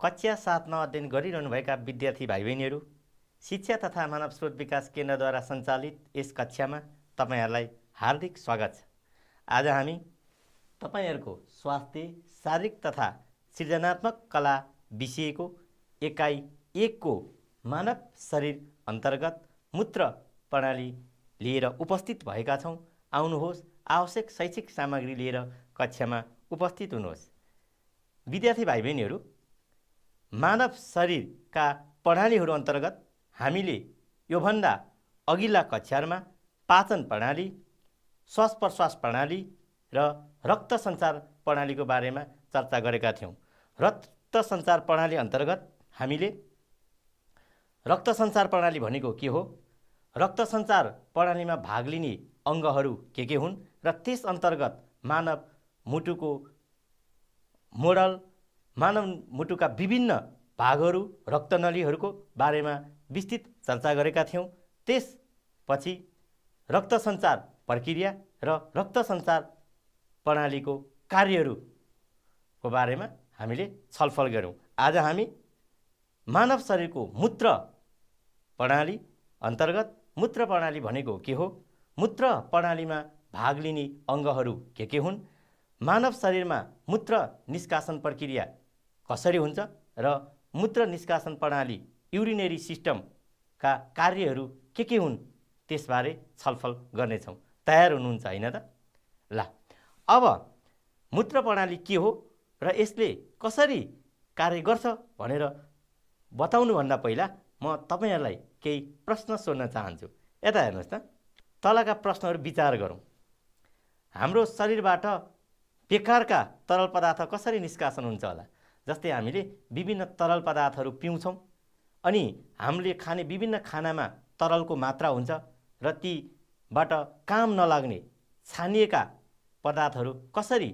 कक्षा 7मा अध्ययन गरिरहनुभएका विद्यार्थी भाइ बहिनीहरू, शिक्षा तथा मानव स्रोत विकास केन्द्रद्वारा सञ्चालित यस कक्षामा तपाईहरुलाई हार्दिक स्वागत छ। आज हामी तपाईहरुको स्वास्थ्य, शारीरिक तथा सृजनात्मक कला विषयको एकाइ 1 को मानव शरीर अन्तर्गत मूत्र प्रणाली लिएर उपस्थित भएका छौं। आउनुहोस्, आवश्यक शैक्षिक सामग्री लिएर कक्षामा उपस्थित हुनुहोस्। विद्यार्थी भाइ बहिनीहरू, मानव शरीरका प्रणालीहरू अन्तर्गत हामीले योभन्दा अघिल्ला कक्षामा पाचन प्रणाली, श्वास प्रश्वास प्रणाली र रक्त सञ्चार प्रणालीको बारेमा चर्चा गरेका थियौं। रक्त सञ्चार प्रणाली अन्तर्गत हामीले रक्त सञ्चार प्रणाली भनेको के हो, रक्त सञ्चार प्रणालीमा भाग लिने अङ्गहरू के हुन् र त्यस अन्तर्गत मानव मुटुको मोडल, मानव मुटुका विभिन्न भागहरू, रक्तनलीहरूको बारेमा विस्तृत चर्चा गरेका थियौं। त्यसपछि रक्त सञ्चार प्रक्रिया र रक्त सञ्चार प्रणालीको कार्यहरूको बारेमा हामीले छलफल गर्यौं। आज हामी मानव शरीरको मूत्र प्रणाली अन्तर्गत मूत्र प्रणाली भनेको के हो, मूत्र प्रणालीमा भाग लिने अङ्गहरू के हुन्, मानव शरीरमा मूत्र निष्कासन प्रक्रिया कसरी हुन्छ र मूत्र निष्कासन प्रणाली युरिनेरी सिस्टमका कार्यहरू के हुन् त्यसबारे छलफल गर्नेछौँ। तयार हुनुहुन्छ हैन त? ल, अब मूत्र प्रणाली के हो र यसले कसरी कार्य गर्छ भनेर बताउनु भन्दा पहिला म तपाईहरुलाई केही प्रश्न सोध्न चाहन्छु। यता हेर्नुहोस् त, तलका प्रश्नहरू विचार गरौँ। हाम्रो शरीरबाट बेकारका तरल पदार्थ कसरी निष्कासन हुन्छ होला? जस्तै हामीले विभिन्न तरल पदार्थहरू पिउँछौँ अनि हामीले खाने विभिन्न खानामा तरलको मात्रा हुन्छ र तीबाट काम नलाग्ने छानिएका पदार्थहरू कसरी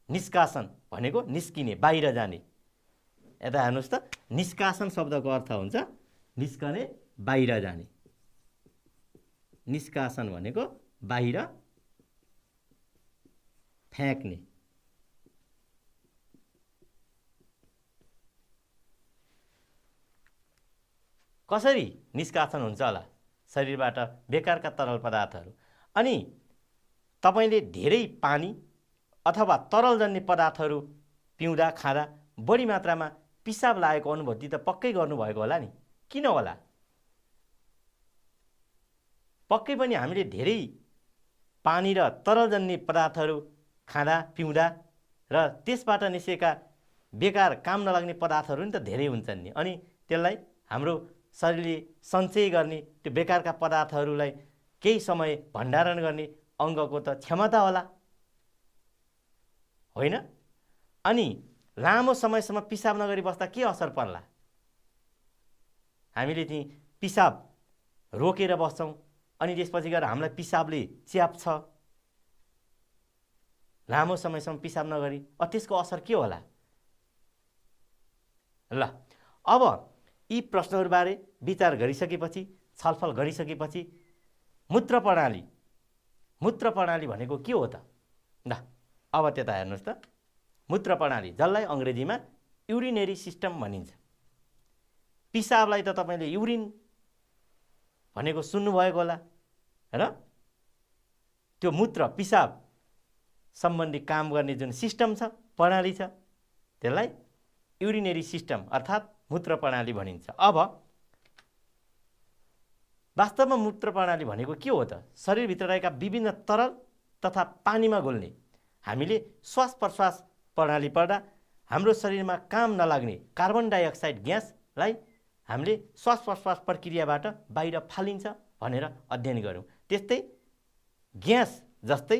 निष्कासन भनेको निस्किने, बाहिर जाने। यता हेर्नुहोस् त, निष्कासन शब्दको अर्थ हुन्छ निस्कने, बाहिर जाने। निष्कासन भनेको बाहिर फ्याँक्ने। कसरी निष्कासन हुन्छ होला शरीरबाट बेकारका तरल पदार्थहरू? अनि तपाईले धेरै पानी अथवा तरलजन्य पदार्थहरू पिउँदा खाँदा बढी मात्रामा पिसाब लागेको अनुभूति त पक्कै गर्नुभएको होला नि, किन होला? पक्कै पनि हामीले धेरै पानी र तरलजन्य पदार्थहरू खाँदा पिउँदा र त्यसबाट निस्केका बेकार काम नलाग्ने पदार्थहरू नि त धेरै हुन्छन् नि, अनि त्यसलाई हाम्रो शरीरले सञ्चय गर्ने त्यो बेकारका पदार्थहरूलाई केही समय भण्डारण गर्ने अङ्गको त क्षमता होला, होइन? अनि लामो समयसम्म पिसाब नगरी बस्दा के असर पर्ला? हामीले चाहिँ पिसाब रोकेर बस्छौँ अनि त्यसपछि गएर हामीलाई पिसाबले च्याप्छ लामो समयसम्म पिसाब नगरी, त्यसको असर के होला? ल, अब यी प्रश्नहरूबारे विचार गरिसकेपछि, छलफल गरिसकेपछि मूत्र प्रणाली भनेको के हो त? ल, अब त्यता हेर्नुहोस् त, मूत्र प्रणाली जसलाई अङ्ग्रेजीमा युरिनेरी सिस्टम भनिन्छ। पिसाबलाई त तपाईले युरिन भनेको सुन्नुभएको होला र त्यो मूत्र पिसाब सम्बन्धी काम गर्ने जुन सिस्टम छ, प्रणाली छ, त्यसलाई युरिनेरी सिस्टम अर्थात् मूत्र प्रणाली भनिन्छ। अब वास्तवमा मूत्र प्रणाली भनेको के हो त? शरीरभित्र रहेका विभिन्न तरल तथा पानीमा घुल्ने, हामीले श्वास प्रश्वास प्रणाली पढ्दा हाम्रो शरीरमा काम नलाग्ने कार्बन डाइअक्साइड ग्यासलाई हामीले श्वास प्रश्वास प्रक्रियाबाट बाहिर फालिन्छ भनेर अध्ययन गर्यौं। त्यस्तै ग्यास जस्तै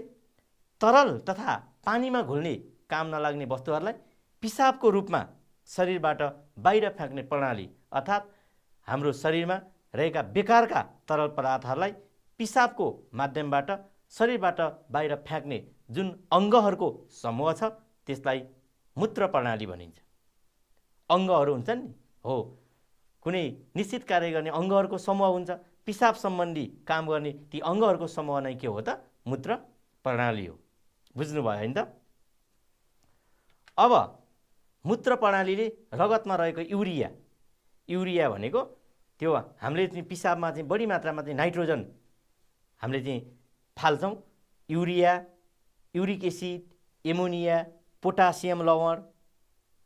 तरल तथा पानीमा घुल्ने काम नलाग्ने वस्तुहरूलाई पिसाबको रूपमा शरीरबाट बाहिर फ्याँक्ने प्रणाली अर्थात् हाम्रो शरीरमा रहेका बेकारका तरल पदार्थहरूलाई पिसाबको माध्यमबाट शरीरबाट बाहिर फ्याँक्ने जुन अङ्गहरूको समूह छ त्यसलाई मूत्र प्रणाली भनिन्छ। अङ्गहरू हुन्छन् नि, हो, कुनै निश्चित कार्य गर्ने अङ्गहरूको समूह हुन्छ, पिसाब सम्बन्धी काम गर्ने ती अङ्गहरूको समूह नै के हो त? मूत्र प्रणाली हो। बुझ्नुभयो हैन त? अब मूत्र प्रणालीले रगतमा रहेको युरिया भनेको त्यो हामीले चाहिँ पिसाबमा चाहिँ बढी मात्रामा चाहिँ नाइट्रोजन हामीले चाहिँ फाल्छौँ। Urea, uric acid, ammonia, potassium लवण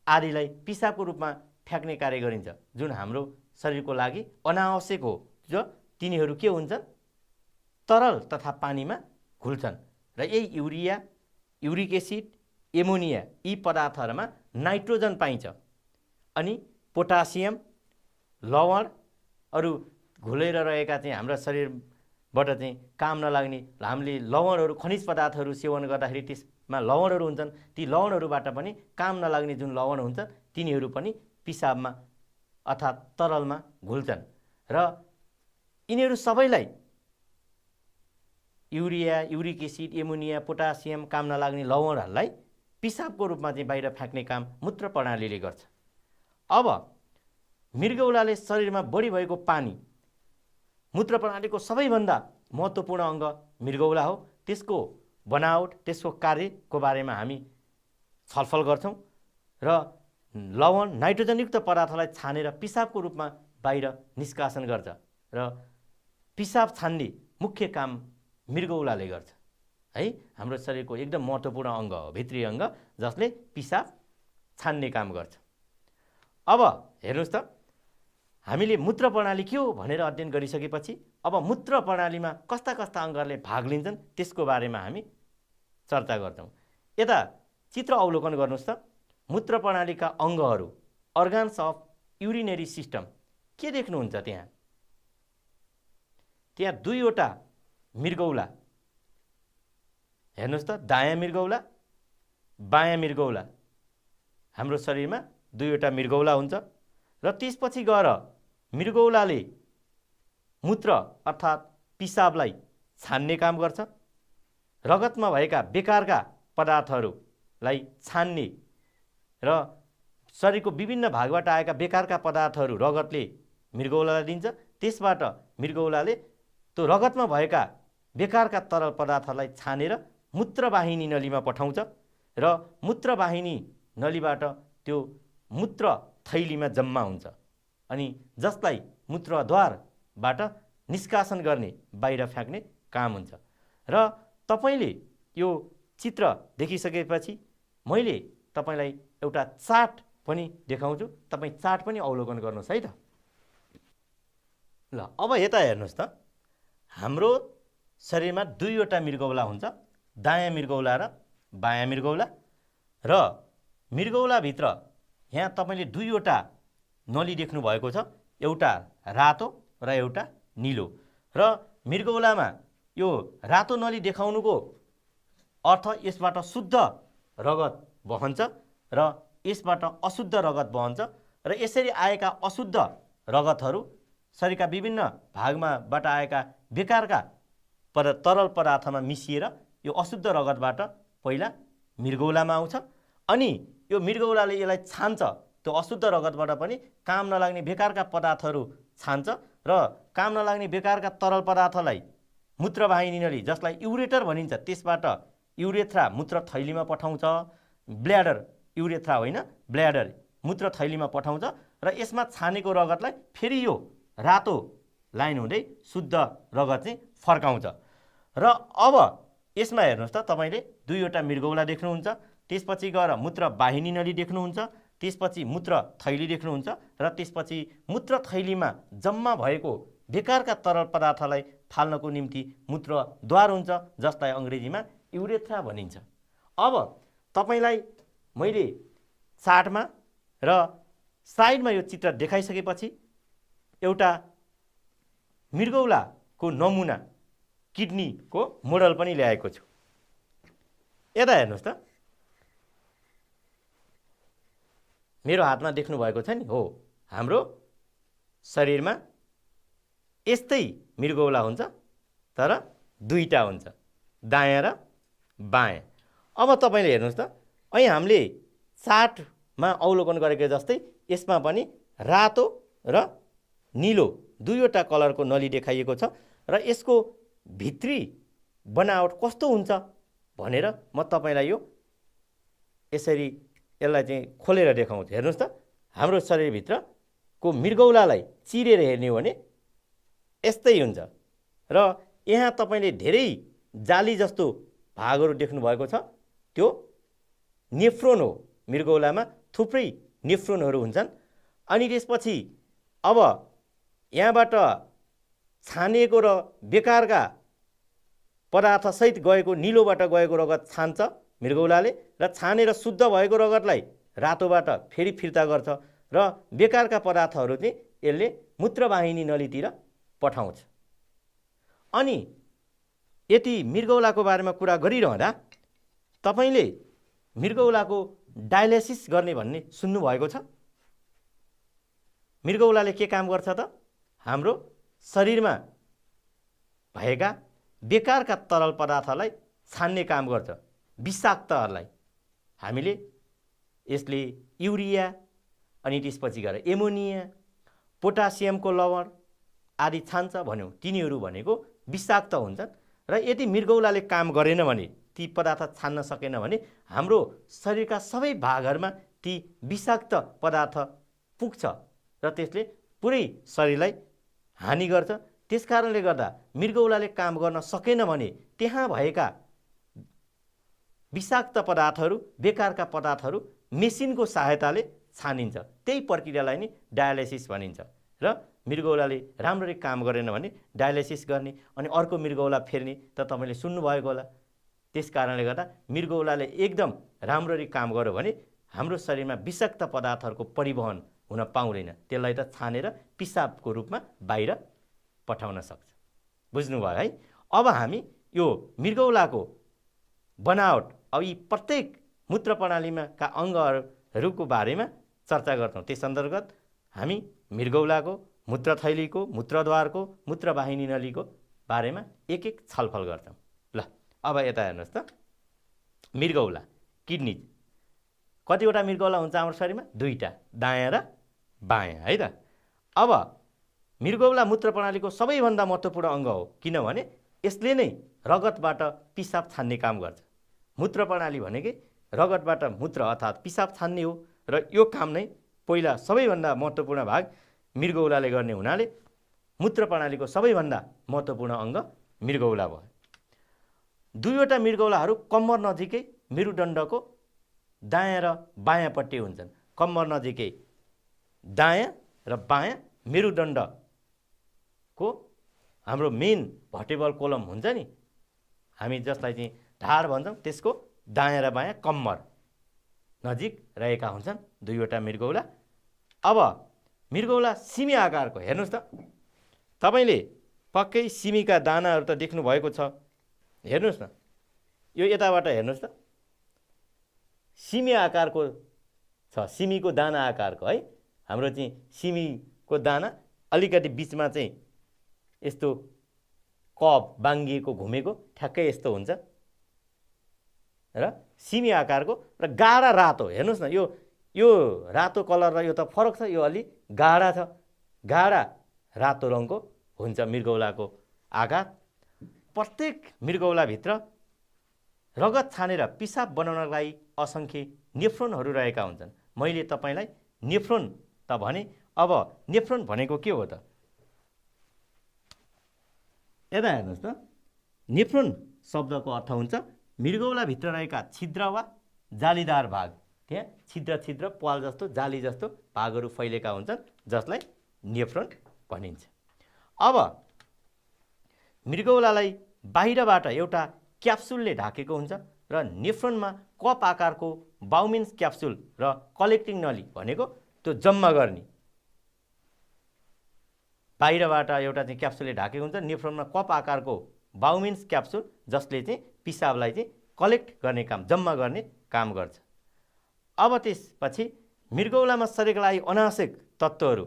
आदिलाई पिसाबको रूपमा फ्याँक्ने कार्य गरिन्छ, जुन हाम्रो शरीरको लागि अनावश्यक हो। जो तिनीहरू के हुन्छन्? तरल तथा पानीमा घुल्छन् र यही युरिया, युरिक एसिड, एमोनिया यी पदार्थहरूमा नाइट्रोजन पाइन्छ। अनि पोटासियम लवण अरू घुलेर रहेका चाहिँ हाम्रो शरीरबाट चाहिँ काम नलाग्ने हामीले लवणहरू, खनिज पदार्थहरू सेवन गर्दाखेरि त्यसमा लवणहरू हुन्छन्। ती लवणहरूबाट पनि काम नलाग्ने जुन लवण हुन्छ तिनीहरू पनि पिसाबमा अर्थात् तरलमा घुल्छन् र यिनीहरू सबैलाई urea, uric acid, ammonia, potassium, काम नलाग्ने लवणहरूलाई पिसाबको रूपमा चाहिँ बाहिर फ्याँक्ने काम मूत्र प्रणालीले गर्छ। अब मृगौलाले शरीरमा बढी भएको पानी, मूत्र प्रणालीको सबैभन्दा महत्त्वपूर्ण अङ्ग मृगौला हो। त्यसको बनावट, त्यसको कार्यको बारेमा हामी छलफल गर्छौँ र लवण, नाइट्रोजनयुक्त पदार्थलाई छानेर पिसाबको रूपमा बाहिर निष्कासन गर्छ र पिसाब छान्ने मुख्य काम मृगौलाले गर्छ है। हाम्रो शरीरको एकदम महत्त्वपूर्ण अङ्ग हो, भित्री अङ्ग, जसले पिसाब छान्ने काम गर्छ। अब हेर्नुहोस् त, हामीले मूत्र प्रणाली के हो भनेर अध्ययन गरिसकेपछि अब मूत्र प्रणालीमा कस्ता कस्ता अङ्गहरूले भाग लिन्छन् त्यसको बारेमा हामी चर्चा गर्छौँ। यता चित्र अवलोकन गर्नुहोस् त, मूत्र प्रणालीका अङ्गहरू, अर्गान्स अफ युरिनरी सिस्टम के देख्नुहुन्छ? त्यहाँ दुईवटा मृगौला हेर्नुहोस् त, दायाँ मृगौला, बायाँ मृगौला। हाम्रो शरीरमा दुईवटा मृगौला हुन्छ र त्यसपछि गएर मृगौलाले मूत्र अर्थात् पिसाबलाई छान्ने काम गर्छ। रगतमा भएका बेकारका पदार्थहरूलाई छान्ने र शरीरको विभिन्न भागबाट आएका बेकारका पदार्थहरू रगतले मृगौलालाई दिन्छ। त्यसबाट मृगौलाले त्यो रगतमा भएका बेकारका तरल पदार्थहरूलाई छानेर मूत्रवाहिनी नलीमा पठाउँछ र मूत्रवाहिनी नलीबाट त्यो मूत्र थैलीमा जम्मा हुन्छ अनि जसलाई मूत्रद्वारबाट निष्कासन गर्ने, बाहिर फ्याँक्ने काम हुन्छ। र तपाईले यो चित्र देखिसकेपछि मैले तपाईलाई एउटा चार्ट पनि देखाउँछु। तपाईँ चार्ट पनि अवलोकन गर्नुहोस् है त। ल अब यता हेर्नुहोस् त, हाम्रो शरीरमा दुईवटा मृगौला हुन्छ, दायाँ मृगौला र बायाँ मृगौला। र मृगौलाभित्र यहाँ तपाईँले दुईवटा नली देख्नु भएको छ, एउटा रातो र एउटा निलो। र मृगौलामा यो रातो नली देखाउनुको अर्थ यसबाट शुद्ध रगत बहन्छ र यसबाट अशुद्ध रगत बहन्छ र यसरी आएका अशुद्ध रगतहरू शरीरका विभिन्न भागमाबाट आएका बेकारका तरल पदार्थमा मिसिएर यो अशुद्ध रगतबाट पहिला मृगौलामा आउँछ अनि यो मृगौलाले यसलाई छान्छ। त्यो अशुद्ध रगतबाट पनि काम नलाग्ने बेकारका पदार्थहरू छान्छ र काम नलाग्ने बेकारका तरल पदार्थलाई मूत्रवाहिनी नली, जसलाई युरेटर भनिन्छ, त्यसबाट युरेथ्रा मूत्र थैलीमा पठाउँछ। ब्ल्याडर, युरेथ्रा होइन, ब्ल्याडर मूत्र थैलीमा पठाउँछ र यसमा छानेको रगतलाई फेरि यो रातो लाइन हुँदै शुद्ध रगत चाहिँ फर्काउँछ। र अब यसमा हेर्नुहोस् त, तपाईँले दुईवटा मृगौला देख्नुहुन्छ, त्यसपछि गएर मूत्रवाहिनी नली देख्नुहुन्छ, त्यसपछि मूत्र थैली देख्नुहुन्छ र त्यसपछि मूत्र थैलीमा जम्मा भएको बेकारका तरल पदार्थलाई फाल्नको निम्ति मूत्रद्वार हुन्छ, जसलाई अङ्ग्रेजीमा युरेथ्रा भनिन्छ। अब तपाईलाई मैले चार्टमा र साइडमा यो चित्र देखाइसकेपछि एउटा मृगौलाको नमुना, किडनीको मोडल पनि ल्याएको छु। यता हेर्नुहोस् त, मेरो हातमा देख्नु भएको छ नि, हो हाम्रो शरीरमा यस्तै मृगौला हुन्छ, तर दुईटा हुन्छ, दायाँ र बायाँ। अब तपाईँले हेर्नुहोस् त, અહીં हामीले चार्टमा अवलोकन गरेको जस्तै यसमा पनि रातो र नीलो दुईवटा कलरको नली देखाइएको छ र यसको भित्री बनावट कस्तो हुन्छ भनेर म तपाईलाई यो यसरी यसलाई चाहिँ खोलेर देखाउँछु। हेर्नुहोस् त, हाम्रो शरीरभित्रको मृगौलालाई चिरेर हेर्ने हो भने यस्तै हुन्छ। र यहाँ तपाईँले धेरै जाली जस्तो भागहरू देख्नुभएको छ, त्यो नेफ्रोन हो। मृगौलामा थुप्रै नेफ्रोनहरू हुन्छन्। अनि त्यसपछि अब यहाँबाट छानिएको र बेकारका पदार्थसहित गएको निलोबाट गएको रगत छान्छ मृगौलाले, र छानेर शुद्ध भएको रगतलाई रातोबाट फेरि फिर्ता गर्छ र बेकारका पदार्थहरू चाहिँ यसले मूत्रवाहिनी नलीतिर पठाउँछ। अनि यति मृगौलाको बारेमा कुरा गरिरहँदा तपाईँले मृगौलाको डायलिसिस गर्ने भन्ने सुन्नुभएको छ? मृगौलाले के काम गर्छ त? हाम्रो शरीरमा भएका बेकारका तरल पदार्थलाई छान्ने काम गर्छ, विषाक्तहरूलाई। हामीले यसले युरिया अनि त्यसपछि गएर एमोनिया, पोटासियमको लवण आदि छान्छ भन्यौँ। तिनीहरू भनेको विषाक्त हुन्छन् र यदि मृगौलाले काम गरेन भने, ती पदार्थ छान्न सकेन भने हाम्रो शरीरका सबै भागहरूमा ती विषाक्त पदार्थ पुग्छ र त्यसले पुरै शरीरलाई हानि गर्छ। त्यसकारणले गर्दा मृगौलाले काम गर्न सकेन भने त्यहाँ भएका विषाक्त पदार्थहरू, बेकारका पदार्थहरू मेसिनको सहायताले छानिन्छ। त्यही प्रक्रियालाई नै डायलिसिस भनिन्छ। र मृगौलाले राम्ररी काम गरेन भने डायलिसिस गर्ने अनि अर्को मृगौला फेर्ने त तपाईँले सुन्नुभएको होला। त्यस कारणले गर्दा मृगौलाले एकदम राम्ररी काम गर्यो भने हाम्रो शरीरमा विषाक्त पदार्थहरूको परिवहन हुन पाउँदैन। त्यसलाई त छानेर पिसाबको रूपमा बाहिर पठाउन सक्छ। बुझ्नुभयो है? अब हामी यो मृगौलाको बनावट, अब यी प्रत्येक मूत्र प्रणालीमा का अङ्गहरूको बारेमा चर्चा गर्छौँ। त्यस अन्तर्गत हामी मृगौलाको, मूत्रथैलीको, मूत्रद्वारको, मूत्रवाहिनी नलीको बारेमा एक एक छलफल गर्छौँ। ल अब यता हेर्नुहोस् त, मृगौला, किडनी। कतिवटा मृगौला हुन्छ हाम्रो शरीरमा? दुईटा, दायाँ र बायाँ, है त। अब मृगौला मूत्र प्रणालीको सबैभन्दा महत्त्वपूर्ण अङ्ग हो, किनभने यसले नै रगतबाट पिसाब छान्ने काम गर्छ। मूत्र प्रणाली भनेकै रगतबाट मूत्र अर्थात् पिसाब छान्ने हो र यो काम नै पहिला सबैभन्दा महत्त्वपूर्ण भाग मृगौलाले गर्ने हुनाले मूत्र प्रणालीको सबैभन्दा महत्त्वपूर्ण अङ्ग मृगौला भयो। दुईवटा मृगौलाहरू कम्मर नजिकै मेरुदण्डको दायाँ र बायाँपट्टि हुन्छन्। कम्मर नजिकै दायाँ र बायाँ मेरुदण्डको हाम्रो मेन भर्टेब्रल कोलम हुन्छ नि, हामी जसलाई चाहिँ ढाड भन्छौँ, त्यसको दायाँ र बायाँ कम्मर नजिक रहेका हुन्छन् दुईवटा मृगौला। अब मृगौला सिमी आकारको, हेर्नुहोस् त, तपाईँले पक्कै सिमीका दानाहरू त देख्नु भएको छ। हेर्नुहोस् न, यो यताबाट हेर्नुहोस् त, सिमी आकारको छ, सिमीको दाना आकारको, है। हाम्रो चाहिँ सिमीको दाना अलिकति बिचमा चाहिँ यस्तो कप बाङ्गिएको घुमेको ठ्याक्कै यस्तो हुन्छ र सिमी आकारको र गाढा रातो। हेर्नुहोस् न, यो रातो कलर र यो त फरक छ, यो अलि गाढा छ, गाढा रातो रङको हुन्छ मृगौलाको आकार। प्रत्येक मृगौलाभित्र रगत छानेर पिसाब बनाउनका लागि असङ्ख्य नेफ्रोनहरू रहेका हुन्छन्। मैले तपाईँलाई नेफ्रोन त भने, अब नेफ्रोन भनेको के हो त? यता हेर्नुहोस् त, नेफ्रोन शब्दको अर्थ हुन्छ मृगौलाभित्र रहेका छिद्र वा जालीदार भाग। त्यहाँ छिद्र प्वाल जस्तो, जाली जस्तो भागहरू फैलेका हुन्छन्, जसलाई नेफ्रोन भनिन्छ। अब मृगौलालाई बाहिरबाट एउटा क्याप्सुलले ढाकेको हुन्छ र नेफ्रोनमा कप आकारको बाउमिन्स क्याप्सुल र कलेक्टिङ नली भनेको त्यो जम्मा गर्ने, बाहिरबाट एउटा चाहिँ क्याप्सुलले ढाकेको हुन्छ, नेफ्रोनमा कप आकारको बाउमिन्स क्याप्सुल, जसले चाहिँ पिसाबलाई चाहिँ कलेक्ट गर्ने काम, जम्मा गर्ने काम गर्छ। अब त्यसपछि मृगौलामा शरीरका लागि अनावश्यक तत्त्वहरू,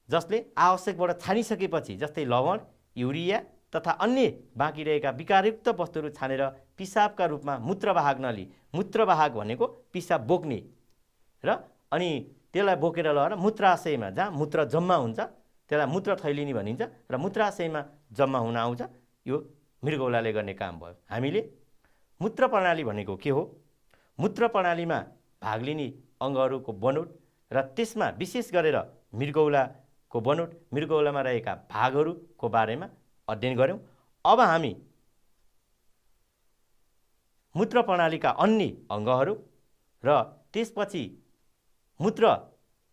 जसले आवश्यकबाट छानिसकेपछि, जस्तै लवण, युरिया तथा अन्य बाँकी रहेका विकारयुक्त वस्तुहरू छानेर पिसाबका रूपमा मूत्रवाहक नली, मूत्रवाहक भनेको पिसाब बोक्ने, र अनि त्यसलाई बोकेर लगेर मूत्राशयमा, जहाँ मूत्र जम्मा हुन्छ, त्यसलाई मूत्रथैली नि भनिन्छ, र मूत्राशयमा जम्मा हुन आउँछ। यो मृगौलाले गर्ने काम भयो। हामीले मूत्र प्रणाली भनेको के हो? मूत्र प्रणालीमा भाग लिने अङ्गहरूको बनोट र त्यसमा विशेष गरेर मृगौलाको बनोट, मृगौलामा रहेका भागहरूको बारेमा अध्ययन गऱ्यौँ। अब हामी मूत्र प्रणालीका अन्य अङ्गहरू र त्यसपछि मूत्र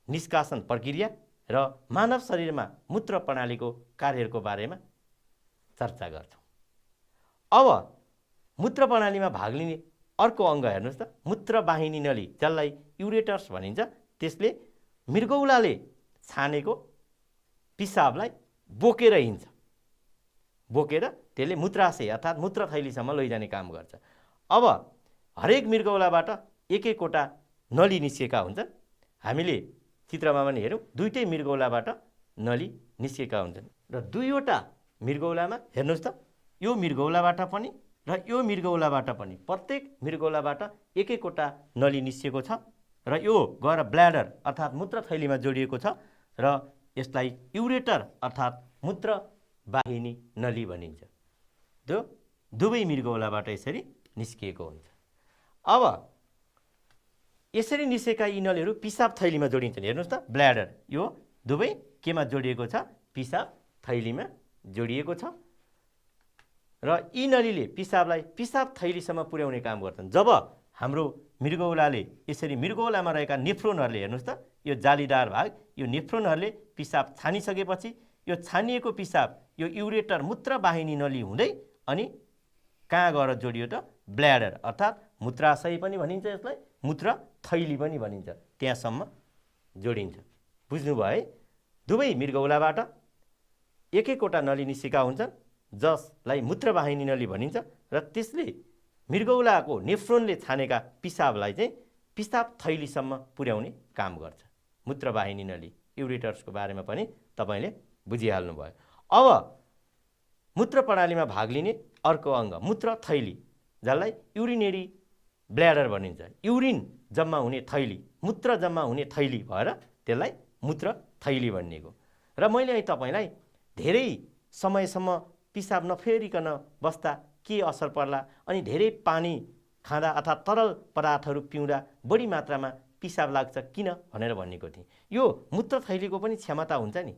निष्कासन प्रक्रिया र मानव शरीरमा मूत्र प्रणालीको कार्यहरूको बारेमा चर्चा गर्छौँ। अब मूत्र प्रणालीमा भाग लिने अर्को अङ्ग हेर्नुहोस् त, मूत्रवाहिनी नली, जसलाई युरेटर्स भनिन्छ। त्यसले मृगौलाले छानेको पिसाबलाई बोकेर हिँड्छ, बोकेर त्यसले मूत्राशय अर्थात् मूत्रथैलीसम्म लैजाने काम गर्छ। अब हरेक मृगौलाबाट एक एकवटा नली निस्केका हुन्छन्। हामीले चित्रमा पनि हेरौँ, दुईटै मृगौलाबाट नली निस्केका हुन्छन् र दुईवटा मृगौलामा हेर्नुहोस् त, यो मृगौलाबाट पनि र यो मृगौलाबाट पनि प्रत्येक मृगौलाबाट एक एकवटा नली निस्केको छ र यो गएर ब्ल्याडर अर्थात् मूत्रथैलीमा जोडिएको छ र यसलाई युरेटर अर्थात् मूत्रवाहिनी नली भनिन्छ। त्यो दुवै मृगौलाबाट यसरी निस्किएको हुन्छ। अब यसरी निस्केका यी नलीहरू पिसाब थैलीमा जोडिन्छन्। हेर्नुहोस् त, ब्ल्याडर यो दुवै केमा जोडिएको छ? पिसाब थैलीमा जोडिएको छ र यी नलीले पिसाबलाई पिसाब थैलीसम्म पुर्याउने काम गर्छन्। जब हाम्रो मृगौलाले यसरी मृगौलामा रहेका नेफ्रोनहरूले, हेर्नुहोस् त, यो जालीदार भाग, यो नेफ्रोनहरूले पिसाब छानिसकेपछि यो छानिएको पिसाब यो युरेटर मूत्रवाहिनी नली हुँदै अनि कहाँ गएर जोडियो त? ब्ल्याडर अर्थात् मूत्राशय पनि भनिन्छ, यसलाई मूत्र थैली पनि भनिन्छ, त्यहाँसम्म जोडिन्छ। बुझ्नुभयो है? दुवै मृगौलाबाट एक एकवटा नली निस्केका हुन्छन् जसलाई मूत्रवाहिनी नली भनिन्छ र त्यसले मृगौलाको नेफ्रोनले छानेका पिसाबलाई चाहिँ पिसाब थैलीसम्म पुर्याउने काम गर्छ। मूत्रवाहिनी नली युरेटर्सको बारेमा पनि तपाईँले बुझिहाल्नुभयो। अब मूत्र प्रणालीमा भाग लिने अर्को अङ्ग मूत्र थैली, जसलाई युरिनेरी ब्ल्याडर भनिन्छ। युरिन जम्मा हुने थैली, मूत्र जम्मा हुने थैली भएर त्यसलाई मूत्र थैली भनिएको। र मैले અહીં तपाईँलाई धेरै समयसम्म पिसाब नफेरिकन बस्दा के असर पर्ला अनि धेरै पानी खाँदा अर्थात् तरल पदार्थहरू पिउँदा बढी मात्रामा पिसाब लाग्छ किन भनेर भनेको थिएँ। यो मूत्र थैलीको पनि क्षमता हुन्छ नि,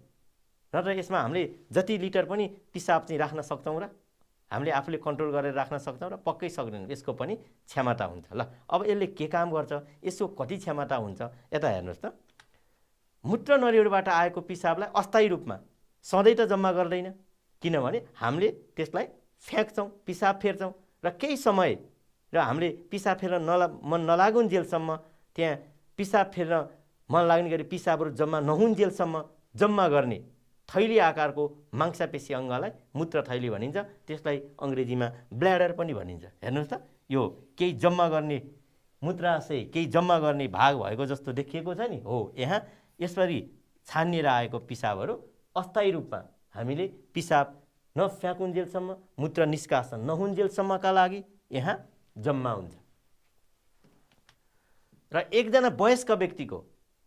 र यसमा हामीले जति लिटर पनि पिसाब चाहिँ राख्न सक्छौँ र हामीले आफूले कन्ट्रोल गरेर राख्न सक्छौँ र पक्कै सक्दैनौँ, यसको पनि क्षमता हुन्छ। ल अब यसले के काम गर्छ, यसको कति क्षमता हुन्छ, यता हेर्नुहोस् त। मूत्र नलीहरूबाट आएको पिसाबलाई अस्थायी रूपमा सधैँ त जम्मा गर्दैन, किनभने हामीले त्यसलाई फ्याँक्छौँ, पिसाब फेर्छौँ र केही समय र हामीले पिसाब फेर्न मन नलागुन्जेलसम्म, त्यहाँ पिसाब फेर्न मन लाग्ने गरी पिसाबहरू जम्मा नहुन्जेलसम्म जम्मा गर्ने थैली आकारको मांसपेशी अङ्गलाई मूत्र थैली भनिन्छ। त्यसलाई अङ्ग्रेजीमा ब्ल्याडर पनि भनिन्छ। हेर्नुहोस् त, यो केही जम्मा गर्ने मूत्राशय, केही जम्मा गर्ने भाग भएको जस्तो देखिएको छ नि, हो। यहाँ यसरी छानिएर आएको पिसाबहरू अस्थायी रूपमा हामीले पिसाब नफ्याँकुन्जेलसम्म, मूत्र निष्कासन नहुन्जेलसम्मका लागि यहाँ जम्मा हुन्छ। र एकजना वयस्क व्यक्तिको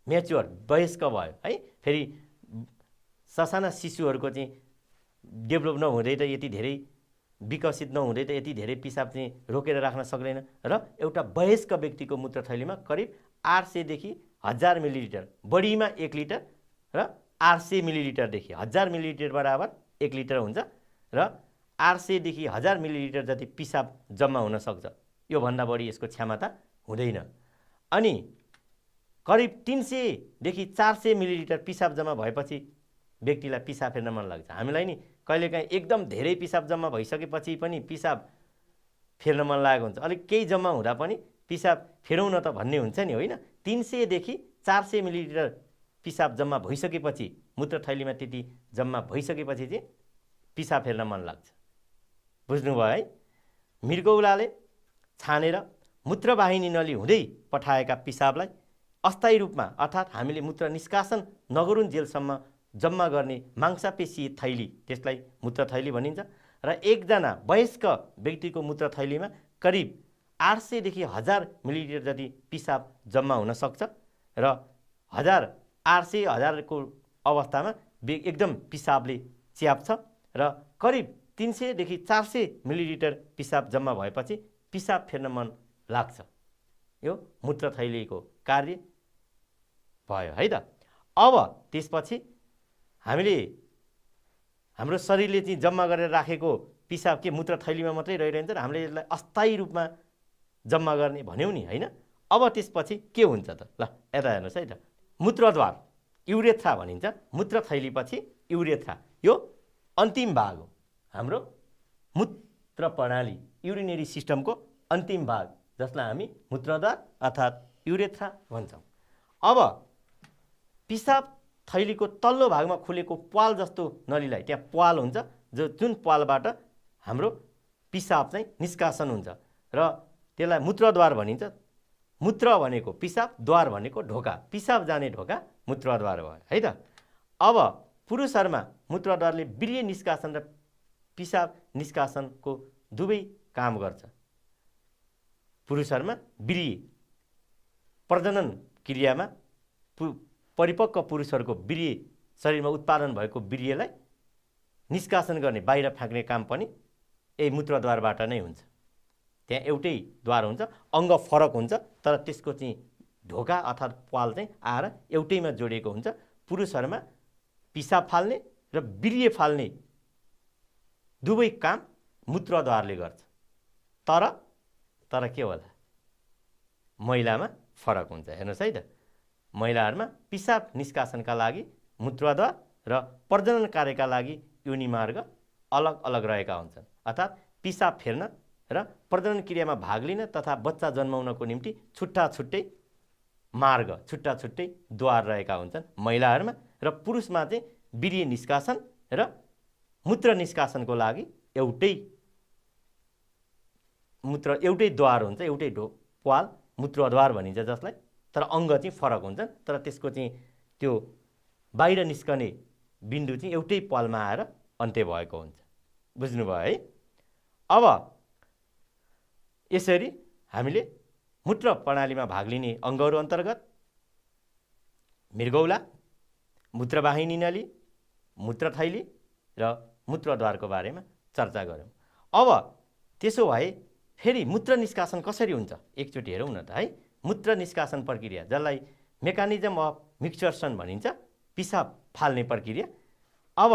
म्याच्योर वयस्क भयो है, फेरि ससाना शिशुहरूको चाहिँ डेभलप नहुँदै त यति धेरै विकसित नहुँदै त यति धेरै पिसाब चाहिँ रोकेर राख्न सक्दैन र एउटा वयस्क व्यक्तिको मूत्रथैलीमा करिब 800 देखि 1000 मिलिलिटर, बढीमा 1 लिटर र 800 मिलिलिटरदेखि 1000 मिलिलिटर बराबर 1 लिटर हुन्छ र 800 देखि 1000 मिलिलिटर जति पिसाब जम्मा हुन सक्छ। यो भन्दा बढी यसको क्षमता हुँदैन। अनि करिब 300 देखि 400 मिलिलिटर पिसाब जम्मा भएपछि व्यक्तिलाई पिसाब फेर्न मन लाग्छ। हामीलाई नि कहिलेकाहीँ एकदम धेरै पिसाब जम्मा भइसकेपछि पनि पिसाब फेर्न मन लागेको हुन्छ, अलिक केही जम्मा हुँदा पनि पिसाब फेरौँ न त भन्ने हुन्छ नि, होइन। 300 देखि 400 मिलिलिटर पिसाब जम्मा भइसकेपछि, मूत्रथैलीमा त्यति जम्मा भइसकेपछि चाहिँ पिसाब फेर्न मन लाग्छ। बुझ्नुभयो है? मृगौलाले छानेर मूत्रवाहिनी नली हुँदै पठाएका पिसाबलाई अस्थायी रूपमा अर्थात् हामीले मूत्र निष्कासन नगरुन्जेलसम्म जम्मा गर्ने मांसपेशी थैली, त्यसलाई मूत्रथैली भनिन्छ। र एकजना वयस्क व्यक्तिको मूत्रथैलीमा करिब 800 देखि 1000 मिलिलिटर जति पिसाब जम्मा हुन सक्छ र 800 को अवस्थामा एकदम पिसाबले च्याप्छ र करिब 300 देखि 400 मिलिलिटर पिसाब जम्मा भएपछि पिसाब फेर्न मन लाग्छ। यो मूत्रथैलीको कार्य भयो है त। अब त्यसपछि हामीले हाम्रो शरीरले चाहिँ जम्मा गरेर राखेको पिसाब के मूत्रथैलीमा मात्रै रहिरहन्छ र हामीले यसलाई अस्थायी रूपमा जम्मा गर्ने भन्यौँ नि होइन। अब त्यसपछि के हुन्छ त, ल यता हेर्नुहोस् है त, मूत्रद्वार युरेथ्रा भनिन्छ। मूत्रथैलीपछि युरेथ्रा, यो अन्तिम भाग हो हाम्रो मूत्र प्रणाली, युरिनेरी सिस्टमको अन्तिम भाग, जसलाई हामी मूत्रद्वार अर्थात् युरेथ्रा भन्छौँ। अब पिसाब थैलीको तल्लो भागमा खुलेको प्वाल जस्तो नलीलाई, त्यहाँ प्वाल हुन्छ जुन प्वालबाट हाम्रो पिसाब चाहिँ निष्कासन हुन्छ र त्यसलाई मूत्रद्वार भनिन्छ। मूत्र भनेको पिसाब, द्वार भनेको ढोका, पिसाब जाने ढोका मूत्रद्वार भयो है त। अब पुरुषहरूमा मूत्रद्वारले वीर्य निष्कासन र पिसाब निष्कासनको दुवै काम गर्छ। पुरुषहरूमा वीर्य प्रजनन क्रियामा परिपक्व पुरुषहरूको वीर्य, शरीरमा उत्पादन भएको वीर्यलाई निष्कासन गर्ने, बाहिर फ्याँक्ने काम पनि यही मूत्रद्वारबाट नै हुन्छ। त्यहाँ एउटै द्वार हुन्छ, अङ्ग फरक हुन्छ तर त्यसको चाहिँ ढोका अर्थात् प्वाल चाहिँ आएर एउटैमा जोडिएको हुन्छ। पुरुषहरूमा पिसाब फाल्ने र वीर्य फाल्ने दुवै काम मूत्रद्वारले गर्छ। तर के होला, महिलामा फरक हुन्छ। हेर्नुहोस् है त, महिलाहरूमा पिसाब निष्कासनका लागि मूत्रद्वार र प्रजनन कार्यका लागि योनिमार्ग अलग अलग रहेका हुन्छन्। अर्थात् पिसाब फेर्न र प्रजनन क्रियामा भाग लिन तथा बच्चा जन्माउनको निम्ति छुट्टा छुट्टै मार्ग, छुट्टा छुट्टै द्वार रहेका हुन्छन् महिलाहरूमा। र पुरुषमा चाहिँ वीर्य निष्कासन र मूत्र निष्कासनको लागि एउटै द्वार हुन्छ, एउटै प्वाल मूत्रद्वार भनिन्छ जसलाई। तर अङ्ग चाहिँ फरक हुन्छन्, तर त्यसको चाहिँ त्यो बाहिर निस्कने बिन्दु चाहिँ एउटै प्वालमा आएर अन्त्य भएको हुन्छ। बुझ्नुभयो है। अब यसरी हामीले मूत्र प्रणालीमा भाग लिने अङ्गहरू अन्तर्गत मृगौला, मूत्रवाहिनी नली, मूत्रथैली र मूत्रद्वारको बारेमा चर्चा गऱ्यौँ। अब त्यसो भए फेरि मूत्र निष्कासन कसरी हुन्छ एकचोटि हेरौँ न त है। मूत्र निष्कासन प्रक्रिया, जसलाई मेकानिजम अफ मिक्सचर्सन भनिन्छ, पिसाब फाल्ने प्रक्रिया। अब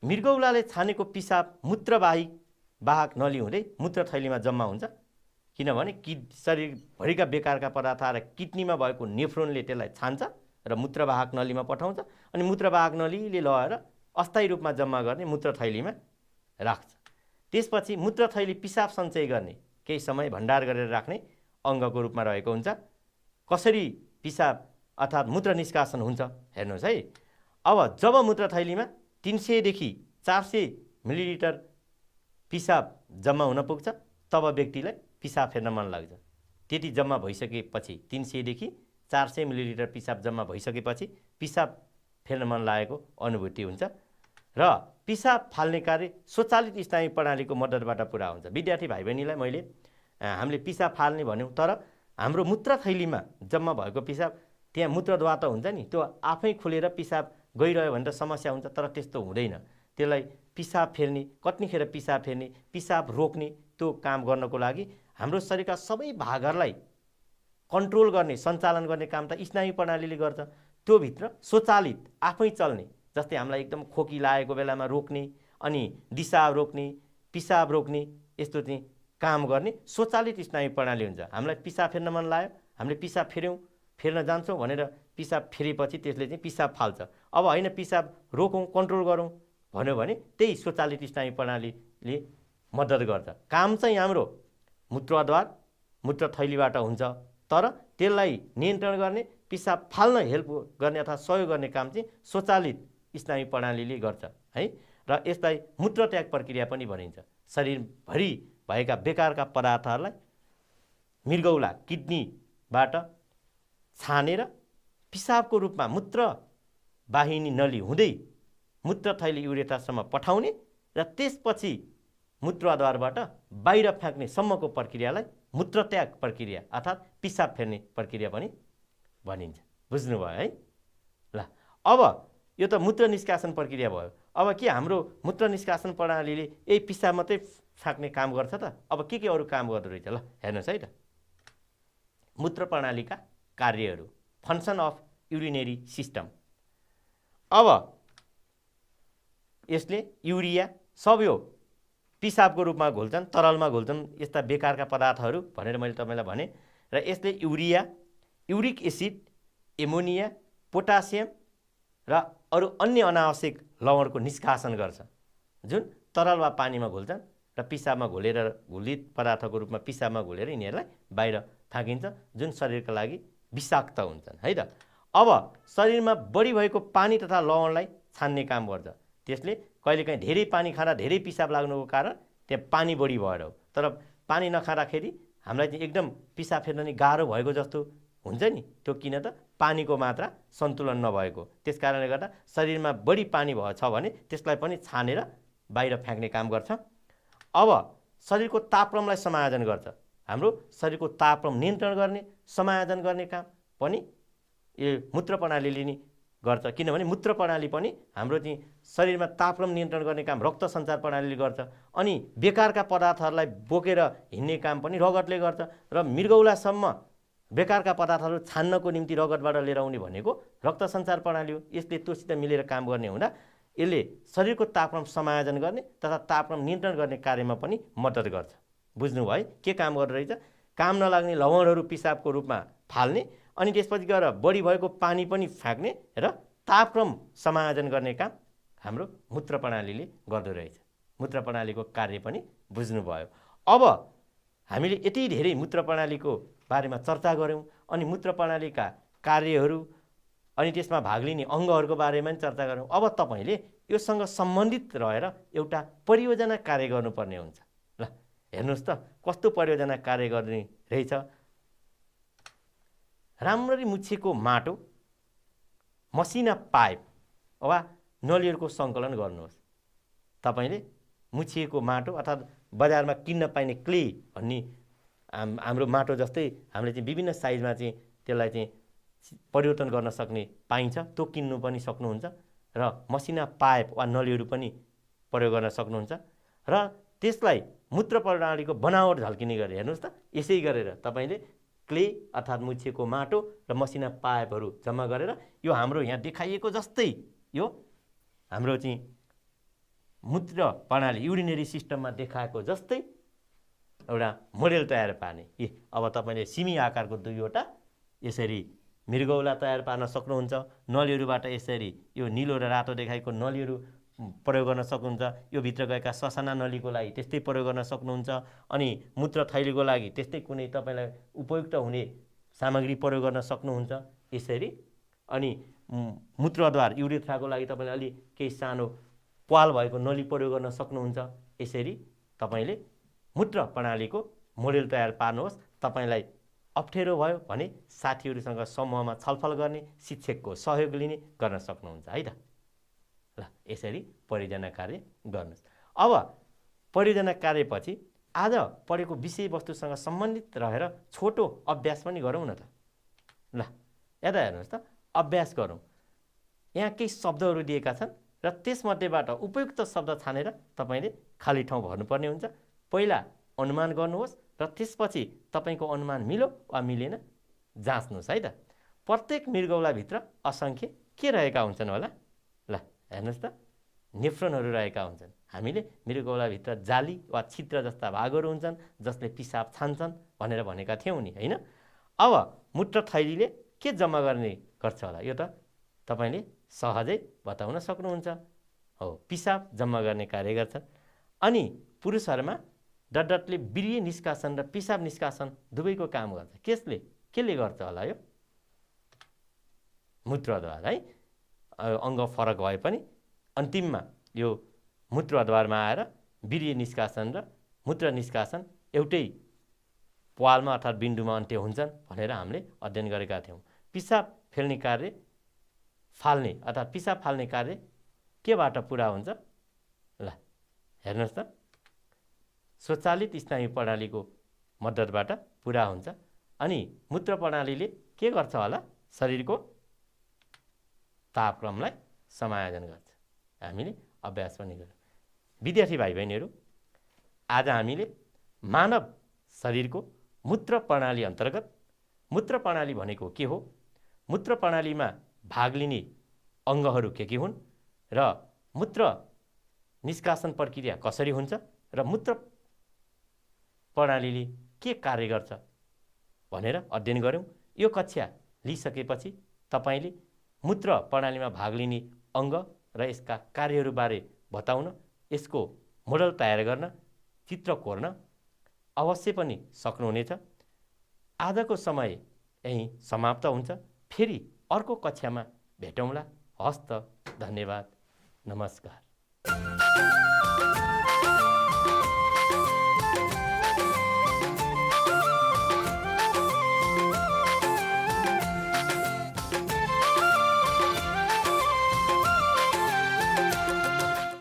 मृगौलाले छानेको पिसाब मूत्रवाहक नली हुँदै मूत्रथैलीमा जम्मा हुन्छ, किनभने शरीरभरिका बेकारका पदार्थ आएर किडनीमा भएको नेफ्रोनले त्यसलाई छान्छ र मूत्रवाहक नलीमा पठाउँछ, अनि मूत्रवाहक नलीले लगेर अस्थायी रूपमा जम्मा गर्ने मूत्रथैलीमा राख्छ। त्यसपछि मूत्रथैली पिसाब सञ्चय गर्ने, केही समय भण्डार गरेर राख्ने अङ्गको रूपमा रहेको हुन्छ। कसरी पिसाब अर्थात् मूत्र निष्कासन हुन्छ हेर्नुहोस् है। अब जब मूत्रथैलीमा 300 देखि 400 मिलिलिटर पिसाब जम्मा हुन पुग्छ, तब व्यक्तिलाई पिसाब फेर्न मन लाग्छ। त्यति जम्मा भइसकेपछि 300 देखि 400 मिलिलिटर पिसाब जम्मा भइसकेपछि पिसाब फेर्न मन लागेको अनुभूति हुन्छ र पिसाब फाल्ने कार्य स्वचालित स्नायु प्रणालीको मद्दतबाट पुरा हुन्छ। विद्यार्थी भाइ बहिनीलाई हामीले पिसाब फाल्ने भन्यौँ, तर हाम्रो मूत्रथैलीमा जम्मा भएको पिसाब त्यहाँ मूत्रद्वार त हुन्छ नि, त्यो आफै खुलेर पिसाब गइरह्यो भने त समस्या हुन्छ, तर त्यस्तो हुँदैन। त्यसलाई पिसाब फेर्ने, कतिखेर पिसाब फेर्ने, पिसाब रोक्ने त्यो काम गर्नको लागि हाम्रो शरीरका सबै भागहरूलाई कन्ट्रोल गर्ने, सञ्चालन गर्ने काम त स्नायु प्रणालीले गर्छ। त्योभित्र स्वचालित आफै चल्ने, जस्तै हामीलाई एकदम खोकी लागेको बेलामा रोक्ने, अनि दिशा रोक्ने, पिसाब रोक्ने, यस्तो चाहिँ काम गर्ने स्वचालित स्नायु प्रणाली हुन्छ। हामीलाई पिसाब फेर्न मन लाग्यो, हामीले पिसाब फेर्न जान्छौँ भनेर पिसाब फेरेपछि त्यसले चाहिँ पिसाब फाल्छ। अब होइन, पिसाब रोकौँ, कन्ट्रोल गरौँ भन्यो भने त्यही स्वचालित स्नायु प्रणालीले मद्दत गर्छ। काम चाहिँ हाम्रो मूत्रद्वार, मूत्रथैलीबाट हुन्छ, तर त्यसलाई नियन्त्रण गर्ने, पिसाब फाल्न हेल्प गर्ने अथवा सहयोग गर्ने काम चाहिँ स्वचालित स्नायु प्रणालीले गर्छ है। र यसलाई मूत्रत्याग प्रक्रिया पनि भनिन्छ। शरीरभरि भएका बेकारका पदार्थहरूलाई मृगौला, किडनीबाट छानेर पिसाबको रूपमा मूत्रवाहिनी नली हुँदै मूत्रथैली युरेथ्रासम्म पठाउने र त्यसपछि मूत्रद्वारबाट बाहिर फ्याँक्ने सम्मको प्रक्रियालाई मूत्रत्याग प्रक्रिया अर्थात् पिसाब फेर्ने प्रक्रिया पनि भनिन्छ। बुझ्नुभयो है। ल अब यो त मूत्र निष्कासन प्रक्रिया भयो। अब के हाम्रो मूत्र निष्कासन प्रणालीले यही पिसाब मात्रै फ्याँक्ने काम गर्छ त? अब के अरू काम गर्दो रहेछ ल हेर्नुहोस् है त। मूत्र प्रणालीका कार्यहरू, फङ्सन अफ युरिनेरी सिस्टम। अब यसले युरिया सब यो पिसाबको रूपमा घुल्छन्, तरलमा घुल्छन्, यस्ता बेकारका पदार्थहरू भनेर मैले तपाईँलाई भने। र यसले urea, uric acid, ammonia, potassium र अरू अन्य अनावश्यक लवणको निष्कासन गर्छ, जुन तरल वा पानीमा घुल्छन् र पिसाबमा घुलेर घुलित पदार्थको रूपमा पिसाबमा घुलेर यिनीहरूलाई बाहिर फ्याँकिन्छ, जुन शरीरका लागि विषाक्त हुन्छन् है त। अब शरीरमा बढी भएको पानी तथा लवणलाई छान्ने काम गर्छ। त्यसले कहिलेकाहीँ धेरै पानी खाँदा धेरै पिसाब लाग्नुको कारण त्यहाँ पानी बढी भएर हो। तर पानी नखाँदाखेरि हामीलाई चाहिँ एकदम पिसाब फेर्न नि गाह्रो भएको जस्तो हुन्छ नि, त्यो किन त पानीको मात्रा सन्तुलन नभएको। त्यस कारणले गर्दा शरीरमा बढी पानी छ भने त्यसलाई पनि छानेर बाहिर फ्याँक्ने काम गर्छ। अब शरीरको तापक्रमलाई समायोजन गर्छ। हाम्रो शरीरको तापक्रम नियन्त्रण गर्ने, समायोजन गर्ने काम पनि यो मूत्र प्रणालीले नै गर्छ। किनभने मूत्र प्रणाली पनि हाम्रो चाहिँ शरीरमा तापक्रम नियन्त्रण गर्ने काम रक्त सञ्चार प्रणालीले गर्छ। अनि बेकारका पदार्थहरूलाई बोकेर हिँड्ने काम पनि रगतले गर्छ। र मृगौलासम्म बेकारका पदार्थहरू छान्नको निम्ति रगतबाट लिएर आउने भनेको रक्त सञ्चार प्रणाली हो। यसले त्योसित मिलेर काम गर्ने हुँदा यसले शरीरको तापक्रम समायोजन गर्ने तथा तापक्रम नियन्त्रण गर्ने कार्यमा पनि मद्दत गर्छ। बुझ्नुभयो है के काम गर्दो रहेछ? काम नलाग्ने लवणहरू पिसाबको रूपमा फाल्ने, अनि त्यसपछि गएर बढी भएको पानी पनि फ्याँक्ने र तापक्रम समायोजन गर्ने काम हाम्रो मूत्र प्रणालीले गर्दो रहेछ। मूत्र प्रणालीको कार्य पनि बुझ्नुभयो। अब हामीले यति धेरै मूत्र प्रणालीको बारेमा चर्चा गऱ्यौँ, अनि मूत्र प्रणालीका कार्यहरू अनि त्यसमा भाग लिने अङ्गहरूको बारेमा पनि चर्चा गऱ्यौँ। अब तपाईँले योसँग सम्बन्धित रहेर एउटा परियोजना कार्य गर्नुपर्ने हुन्छ। ल हेर्नुहोस् त कस्तो परियोजना कार्य गर्ने रहेछ। राम्ररी मुछेको माटो, मसिना पाइप वा नलीहरूको सङ्कलन गर्नुहोस्। तपाईँले मुछिएको माटो अर्थात् बजारमा किन्न पाइने क्ले भन्ने हाम्रो माटो जस्तै हामीले चाहिँ विभिन्न साइजमा चाहिँ त्यसलाई चाहिँ परिवर्तन गर्न सक्ने पाइन्छ, त्यो किन्नु पनि सक्नुहुन्छ। र मसिना पाइप वा नलीहरू पनि प्रयोग गर्न सक्नुहुन्छ। र त्यसलाई मूत्र प्रणालीको बनावट झल्किने गरेर हेर्नुहोस् त, यसै गरेर तपाईँले क्ले अर्थात् मुछिएको माटो र मसिना पाइपहरू जम्मा गरेर यो हाम्रो यहाँ देखाइएको जस्तै यो हाम्रो चाहिँ मूत्र प्रणाली युरिनेरी सिस्टममा देखाएको जस्तै एउटा मोडेल तयार पार्ने। अब तपाईँले सिमी आकारको दुईवटा यसरी मृगौला तयार पार्न सक्नुहुन्छ। नलीहरूबाट यसरी यो निलो र रातो देखाएको नलीहरू प्रयोग गर्न सक्नुहुन्छ। यो भित्र गएका ससाना नलीको लागि त्यस्तै प्रयोग गर्न सक्नुहुन्छ। अनि मूत्र थैलीको लागि त्यस्तै कुनै तपाईँलाई उपयुक्त हुने सामग्री प्रयोग गर्न सक्नुहुन्छ यसरी। अनि मूत्रद्वार युरेथ्राको लागि तपाईँले अलि केही सानो प्वाल भएको नली प्रयोग गर्न सक्नुहुन्छ। यसरी तपाईँले मूत्र प्रणालीको मोडेल तयार पार्नुहोस्। तपाईँलाई अप्ठ्यारो भयो भने साथीहरूसँग समूहमा छलफल गर्ने, शिक्षकको सहयोग लिने गर्न सक्नुहुन्छ है त। ल यसरी परियोजना कार्य गर्नुहोस्। अब परियोजना कार्यपछि आज पढेको विषयवस्तुसँग सम्बन्धित रहेर छोटो अभ्यास पनि गरौँ न त। ल यता हेर्नुहोस् त, अभ्यास गरौँ। यहाँ केही शब्दहरू दिएका छन् र त्यसमध्येबाट उपयुक्त शब्द छानेर तपाईँले खाली ठाउँ भर्नुपर्ने हुन्छ। पहिला अनुमान गर्नुहोस् र त्यसपछि तपाईँको अनुमान मिल्यो वा मिलेन जाँच्नुहोस् है त। प्रत्येक मृगौलाभित्र असङ्ख्य के रहेका हुन्छन् होला? ल हेर्नुहोस् त, नेफ्रोनहरू रहेका हुन्छन्। हामीले मृगौलाभित्र जाली वा छिद्र जस्ता भागहरू हुन्छन् जसले पिसाब छान्छन् भनेर भनेका थियौँ नि, होइन? अब मूत्र थैलीले के जम्मा गर्ने गर्छ होला? यो त तपाईँले सहजै बताउन सक्नुहुन्छ। हो, पिसाब जम्मा गर्ने कार्य गर्छन्। अनि पुरुषहरूमा डटडटले वीर्य निष्कासन र पिसाब निष्कासन दुवैको काम गर्छ। केले गर्छ होला? यो मूत्रद्वार है। अङ्ग फरक भए पनि अन्तिममा यो मूत्रद्वारमा आएर वीर्य निष्कासन र मूत्र निष्कासन एउटै प्वालमा अर्थात् बिन्दुमा अन्त्य हुन्छन् भनेर हामीले अध्ययन गरेका थियौँ। पिसाब फेल्ने कार्य फाल्ने अर्थात् पिसाब फाल्ने कार्य केबाट पुरा हुन्छ? ल हेर्नुहोस् त, स्वचालित स्नायु प्रणालीको मद्दतबाट पुरा हुन्छ। अनि मूत्र प्रणालीले के गर्छ होला? शरीरको तापक्रमलाई समायोजन गर्छ। हामीले अभ्यास पनि गर्यौँ। विद्यार्थी भाइ बहिनीहरू, आज हामीले मानव शरीरको मूत्र प्रणाली अन्तर्गत मूत्र प्रणाली भनेको के हो, मूत्र प्रणालीमा भाग लिने अङ्गहरू के हुन् र मूत्र निष्कासन प्रक्रिया कसरी हुन्छ र मूत्र प्रणालीले के कार्य गर्छ भनेर अध्ययन गऱ्यौँ। यो कक्षा लिइसकेपछि तपाईले मूत्र प्रणालीमा भाग लिने अङ्ग र यसका कार्यहरूबारे बताउन, यसको मोडल तयार गर्न, चित्र कोर्न अवश्य पनि सक्नुहुनेछ। आजको समय यही समाप्त हुन्छ। फेरि अर्को कक्षामा भेटौँला। हस्त, धन्यवाद, नमस्कार।